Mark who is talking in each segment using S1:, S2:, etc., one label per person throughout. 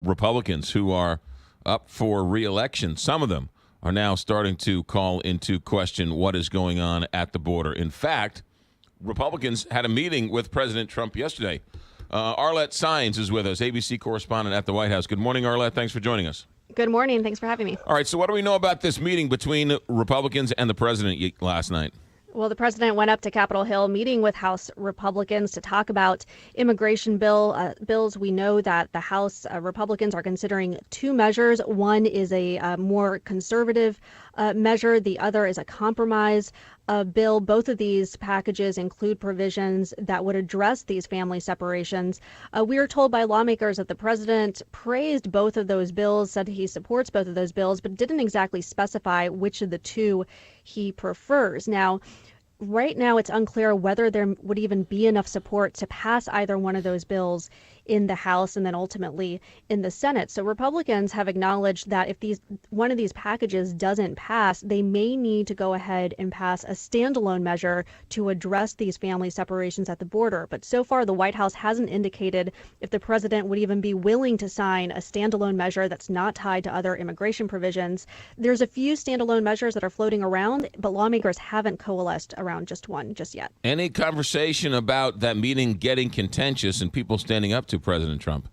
S1: Republicans who are up for re-election. Some of them are now starting to call into question what is going on at the border. In fact, Republicans had a meeting with President Trump yesterday. Arlette Saenz is with us, ABC correspondent at the White House. Good morning, Arlette. Thanks for joining us.
S2: Good morning. Thanks for having me.
S1: All right, so what do we know about this meeting between Republicans and the president last night?
S2: Well, the president went up to Capitol Hill meeting with House Republicans to talk about immigration bills. We know that the House Republicans are considering two measures. One is a more conservative measure. The other is a compromise bill. Both of these packages include provisions that would address these family separations. We are told by lawmakers that the president praised both of those bills, said he supports both of those bills, but didn't exactly specify which of the two he prefers. Now, right now, it's unclear whether there would even be enough support to pass either one of those bills in the House and then ultimately in the Senate. So Republicans have acknowledged that if one of these packages doesn't pass, they may need to go ahead and pass a standalone measure to address these family separations at the border. But so far, the White House hasn't indicated if the president would even be willing to sign a standalone measure that's not tied to other immigration provisions. There's a few standalone measures that are floating around, but lawmakers haven't coalesced around just one just yet.
S1: Any conversation about that meeting getting contentious and people standing up to President Trump?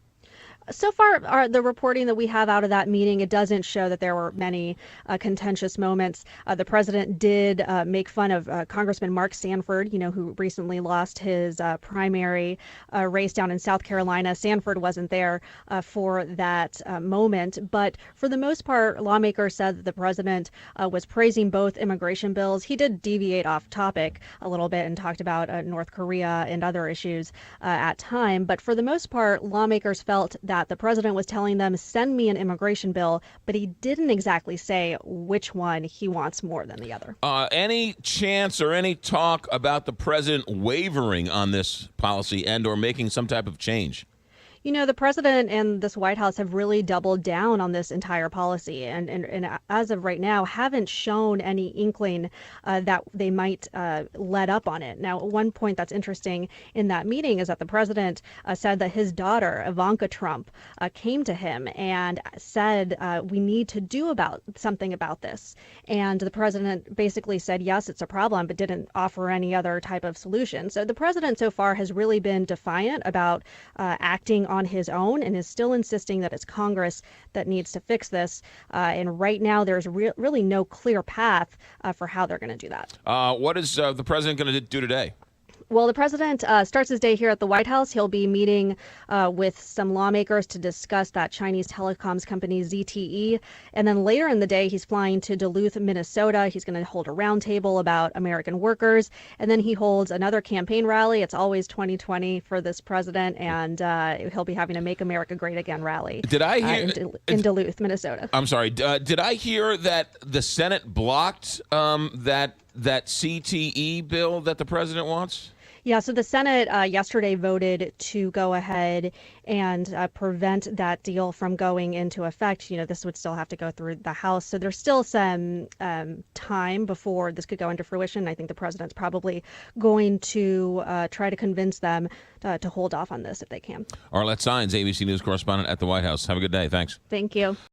S2: So far, the reporting that we have out of that meeting, it doesn't show that there were many contentious moments. The president did make fun of Congressman Mark Sanford, who recently lost his primary race down in South Carolina. Sanford wasn't there for that moment. But for the most part, lawmakers said that the president was praising both immigration bills. He did deviate off topic a little bit and talked about North Korea and other issues at time. But for the most part, lawmakers felt that the president was telling them, send me an immigration bill, but he didn't exactly say which one he wants more than the other.
S1: Any chance or any talk about the president wavering on this policy and or making some type of change?
S2: The president and this White House have really doubled down on this entire policy and as of right now haven't shown any inkling that they might let up on it. Now, one point that's interesting in that meeting is that the president said that his daughter, Ivanka Trump, came to him and said, we need to do something about this. And the president basically said, yes, it's a problem, but didn't offer any other type of solution. So the president so far has really been defiant about acting on his own and is still insisting that it's Congress that needs to fix this. And right now, there's really no clear path for how they're going to do that.
S1: What is the president going to do today?
S2: Well, the president starts his day here at the White House. He'll be meeting with some lawmakers to discuss that Chinese telecoms company ZTE. And then later in the day, he's flying to Duluth, Minnesota. He's going to hold a roundtable about American workers. And then he holds another campaign rally. It's always 2020 for this president. And he'll be having a Make America Great Again rally.
S1: Did I hear
S2: in Duluth, Minnesota?
S1: I'm sorry. Did I hear that the Senate blocked that CTE bill that the president wants?
S2: Yeah, so the Senate yesterday voted to go ahead and prevent that deal from going into effect. This would still have to go through the House. So there's still some time before this could go into fruition. I think the president's probably going to try to convince them to hold off on this if they can.
S1: Arlette Saenz, ABC News correspondent at the White House. Have a good day. Thanks.
S2: Thank you.